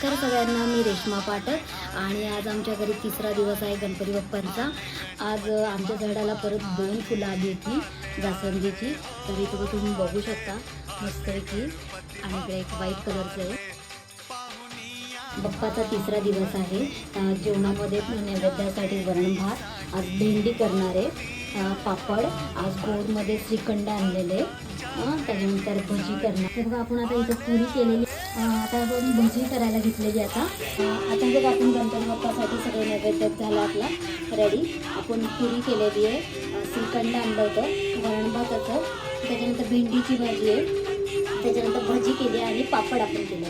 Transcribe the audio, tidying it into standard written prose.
तर सगळ्यांना मी रेश्मा पाठक आणि आज आमच्या घरी तिसरा दिवस आहे गणपती बाप्पांचा। आज आमच्या झाडाला परत 2 फुलं आली होती जास्वंदीची, तर इथे तुम्ही बघू शकता मस्त आहे की। आणि इकडे एक व्हाईट कलरचं आहे। बाप्पाचा तिसरा दिवस आहे। जेवणामध्ये नैवेद्यासाठी वरण भात, आज भेंडी करणार आहे, पापड, आज गोडमध्ये श्रीखंड आणलेले, त्याच्यानंतर भजी करणार। तर बघा आपण आता इथं पुरी केलेली, आता आपण भजी करायला घेतलेली। आता बघा आपण गणपती बाप्पासाठी सगळं नैवेद्य झाला आपला रेडी। आपण पुरी केलेली आहे, श्रीखंड आणलं होतं, वरण भाताचं, त्याच्यानंतर भेंडीची भाजी आहे, त्याच्यानंतर भजी केली आणि पापड आपण केले।